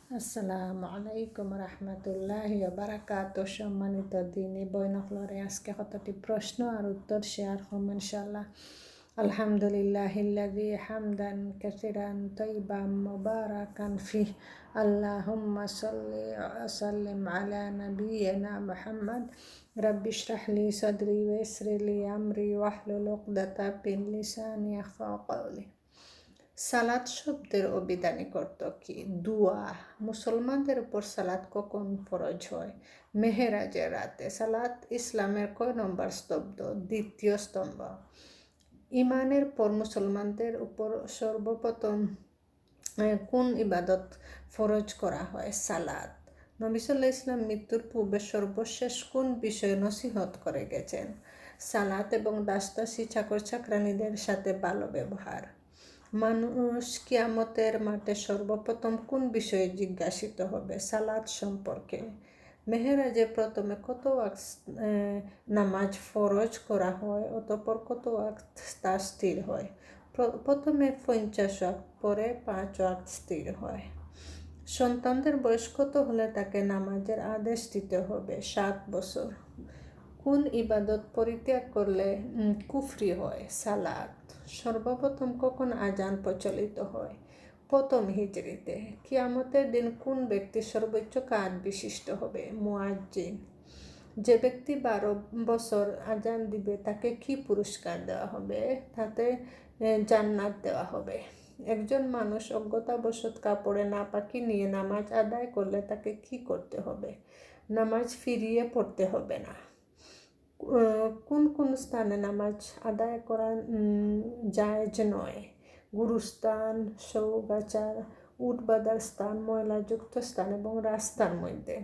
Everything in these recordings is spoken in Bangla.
আসসালামু আলাইকুম রহমতুল্লাহি বারাকাতুহু। সম্মানিত দিনী বইনকলরে আজকে কতটি প্রশ্ন আর উত্তর শেয়ার হম ইনশাআল্লাহ। আলহামদুলিল্লাহিল্লাযী হামদান কাসীরান তাইয়্যিবান মুবারাকান ফিহি। আল্লাহুম্মা সাল্লি ওয়া সাল্লিম আলা নাবিয়িনা মুহাম্মদ। রাব্বি ইশরাহ লি সাদরি ওয়া ইয়াসসির লি আমরি ওয়াহলুল উকদাতাম মিন লিসানি ইয়াফকাহু কওলি। সালাত শব্দের অভিধানিক অর্থ কি? দুয়া। মুসলমানদের উপর সালাত কখন ফরজ হয়? মেহেরাজের রাতে। সালাত ইসলামের কয় নম্বর স্তম্ভ? দ্বিতীয় স্তম্ভ। ইমানের পর মুসলমানদের উপর সর্বপ্রথম কোন ইবাদত ফরজ করা হয়? সালাত। নবী সাল্লাল্লাহু আলাইহি ওয়াসাল্লাম মৃত্যুর পূর্বে সর্বশেষ কোন বিষয়ে নসিহত করে গেছেন? সালাত এবং দাসদাসী চাকর চাকরানীদের সাথে ভালো ব্যবহার। মানুষ কিয়ামতের মাঠে সর্বপ্রথম কোন বিষয়ে জিজ্ঞাসিত হবে? সালাত সম্পর্কে। মেহেরাজে প্রথমে কত ওয়াক্ত নামাজ ফরজ করা হয়, অতঃপর কত ওয়াক্ত তা স্থির হয়? প্রথমে 50 ওয়াক্ত, পরে 5 ওয়াক্ত স্থির হয়। সন্তানদের বয়স কত হলে তাকে নামাজের আদেশ দিতে হবে? 7 বছর। কোন ইবাদত পরিত্যাগ করলে কুফরি হয়? সালাত। সর্বপ্রথম কখন আজান প্রচলিত হয়? প্রথম হিজরিতে। কিয়ামতের দিন কোন ব্যক্তি সর্বোচ্চ কাঁধ বিশিষ্ট হবে? মুয়াজ্জিন। যে ব্যক্তি 12 বছর আজান দিবে তাকে কি পুরস্কার দেওয়া হবে? তাতে জান্নাত দেওয়া হবে। একজন মানুষ অজ্ঞতাবশত কাপড়ে নাপাকি নিয়ে নামাজ আদায় করলে তাকে কি করতে হবে? নামাজ ফিরিয়ে পড়তে হবে না। কোন কোন স্থানে নামাজ আদায় করা জায়েজ নয়? গুরুস্থান, শৌচাগার, উট বাঁধার স্থান, ময়লাযুক্ত স্থান এবং রাস্তার মধ্যে।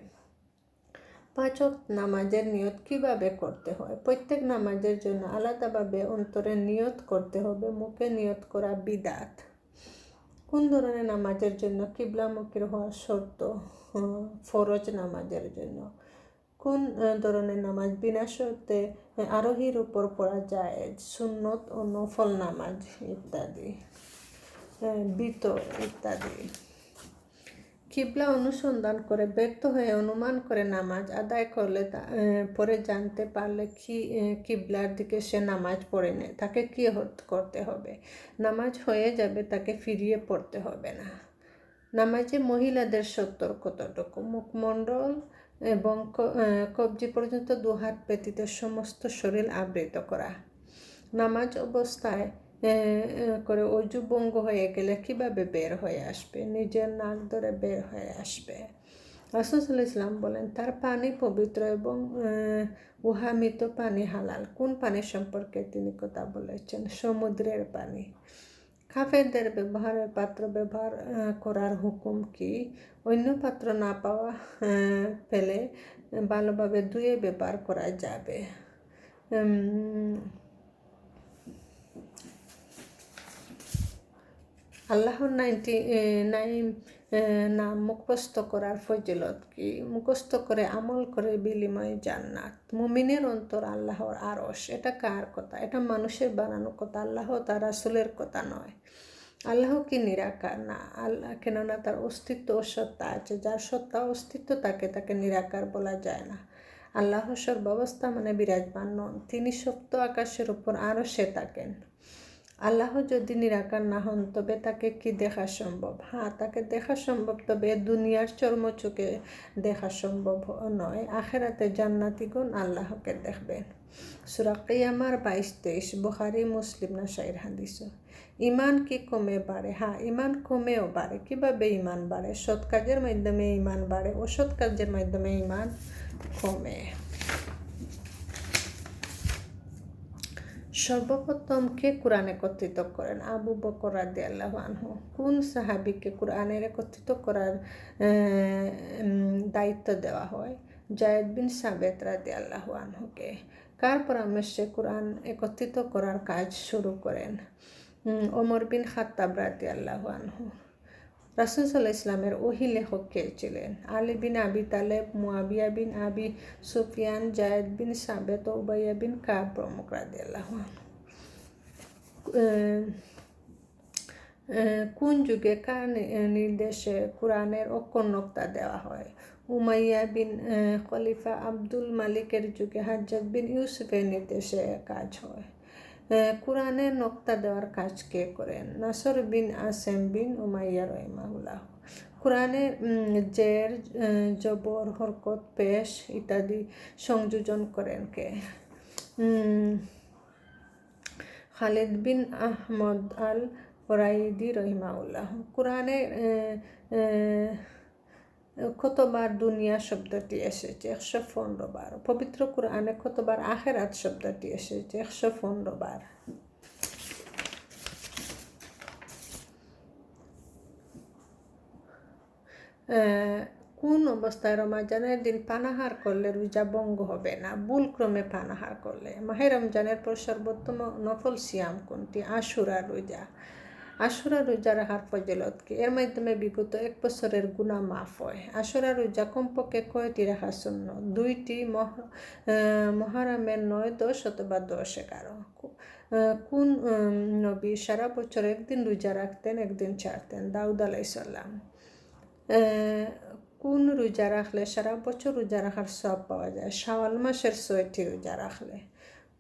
5 ওয়াক্ত নামাজের নিয়ত কিভাবে করতে হয়? প্রত্যেক নামাজের জন্য আলাদাভাবে অন্তরে নিয়ত করতে হবে, মুখে নিয়ত করা বিদআত। কোন ধরনের নামাজের জন্য কিবলামুখী হওয়া শর্ত? ফরজ নামাজের জন্য। কোন ধরনের নামাজ বিনা শর্তে আরোহীর উপর পড়া যায়? সুন্নত ও নফল নামাজ ইত্যাদি, বিতর ইত্যাদি। কিবলা অনুসন্ধান করে ব্যর্থ হয়ে অনুমান করে নামাজ আদায় করলে পরে জানতে পারলে কিবলার দিকে সে নামাজ পড়ে নেয়, তাকে কি করতে হবে? নামাজ হয়ে যাবে, তাকে ফিরিয়ে পড়তে হবে না। নামাজে মহিলাদের সত্তর কতটুকু? মুখমণ্ডল এবং কবজি পর্যন্ত 2 হাত ব্যতীত সমস্ত শরীর আবৃত করা। নামাজ অবস্থায় করে অজু ভঙ্গ হয়ে গেলে কিভাবে বের হয়ে আসবে? নিজের নাক ধরে বের হয়ে আসবে। রাসূল সাল্লাল্লাহু আলাইহি ওয়াসাল্লাম বলেন, তার পানি পবিত্র এবং উহা মৃত পানি হালাল। কোন পানি সম্পর্কে তিনি কথা বলেছেন? সমুদ্রের পানি। কাফেরদের ব্যবহারের পাত্র ব্যবহার করার হুকুম কি? অন্য পাত্র না পাওয়া পেলে ভালোভাবে ধুয়ে ব্যবহার করা যাবে। আল্লাহর 99 নাম মুখস্থ করার ফজিলত কি? মুখস্থ করে আমল করে বিনিময়ে জান্নাত। মুমিনের অন্তর আল্লাহর আরশ। এটা কার কথা? এটা মানুষের বানানো কথা, আল্লাহ তার রাসূলের কথা নয়। আল্লাহ কি নিরাকার? না। আল্লাহ, কেননা তার অস্তিত্ব ও সত্তা আছে। যার সত্তা অস্তিত্ব তাকে নিরাকার বলা যায় না। আল্লাহ সর্বাবস্থা মানে বিরাজমান নন। তিনি সপ্ত আকাশের উপর আরশে থাকেন। আল্লাহ যদি নিরাকার না হন তবে তাকে কি দেখা সম্ভব? হ্যাঁ, তাকে দেখা সম্ভব, তবে দুনিয়ার চর্মচোখে দেখা সম্ভব নয়। আখিরাতে জান্নাতীগণ আল্লাহকে দেখবেন। সূরা কিয়ামার 22-23, বুখারী মুসলিম নাসাইর হাদিস। ঈমান কি কমে বাড়ে? হ্যাঁ, ঈমান কমেও বাড়ে। কিভাবে ঈমান বাড়ে? সৎ কাজের মাধ্যমে ঈমান বাড়ে, অসৎ কাজের মাধ্যমে ঈমান কমে। সর্বপ্রথম কে কুরআন একত্রিত করেন? আবু বকর রাদিয়াল্লাহু আনহু। কোন সাহাবীকে কুরআনের একত্রিত করার দায়িত্ব দেওয়া হয়? যায়েদ বিন সাবিত রাদিয়াল্লাহু আনহুকে। কার পরামর্শে কুরআন একত্রিত করার কাজ শুরু করেন? ওমর বিন খাত্তাব রাদিয়াল্লাহু আনহু। রাসূল সাল্লাল্লাহু আলাইহি ওয়াসাল্লামের ওহী লেখক কে ছিলেন? আলী বিন আবি তালেব, মুয়াবিয়া বিন আবি সুফিয়ান, যায়েদ বিন সাবিত, উবাইয়া বিন কাব প্রমুখ রাদিয়াল্লাহু আনহু। কোন যুগে কার নির্দেশে কোরআনের অক্ষর নোক্তা দেওয়া হয়? উমাইয়া বিন খলিফা আব্দুল মালিকের যুগে হাজ্জাজ বিন ইউসুফের নির্দেশে কাজ হয়। কোরআনের নোক্তা দেওয়ার কাজ কে করেন? নাসর বিন আসেম বিন উমাইয়া রহিমাহুল্লাহ। কোরআনে জের, জবর, হরকত, পেশ ইত্যাদি সংযোজন করেন কে? খালিদ বিন আহমদ আল ওরাইদি রহিমাউল্লাহ। কোরআনে কতবার দুনিয়া শব্দটি এসেছে? 115 বার। পবিত্র কোরআনে কতবার আখেরাত শব্দটি এসেছে? 115 বার। কোন অবস্থায় রমজানের দিন পানাহার করলে রোজা ভঙ্গ হবে না? ভুলক্রমে পানাহার করলে। মাহে রমজানের পর সর্বোত্তম নফল সিয়াম কোনটি? আশুরা রোজা। আশুরা রোজা রাখার ফজিলত কি? এর মাধ্যমে বিগত 1 বছরের গুনাহ মাফ হয়। আশুরা রোজা কমপক্ষে কয়টি রাখা সুন্নাত? 2টি, মহরমের 9, 10 অথবা 10, 11। কোন নবী সারা বছর একদিন রোজা রাখতেন, একদিন ছাড়তেন? দাউদ আলাইহিস সালাম। কোন রোজা রাখলে সারা বছর রোজা রাখার সওয়াব পাওয়া যায়? শাওয়াল মাসের 6টি রোজা রাখলে।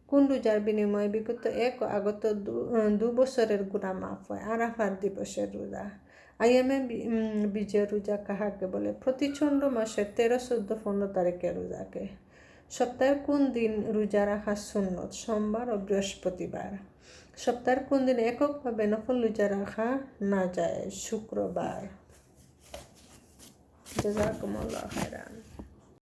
কোন রোজার বিনিময়ে বিগত 1 ও আগত 2 বছরের গুনাহ মাফ হয়? আরাফাত দিবসের রোজা। আইয়ামে বীজের রোজা কাহাকে বলে? প্রতি চন্দ্র মাসের 13, 14, 15 তারিখের রোজাকে। সপ্তাহের কোন দিন রোজা রাখা সুন্নত? সোমবার ও বৃহস্পতিবার। সপ্তাহের কোন দিন এককভাবে নফল রোজা রাখা না যায়? শুক্রবার। জাযাকুমুল্লাহু খাইরান।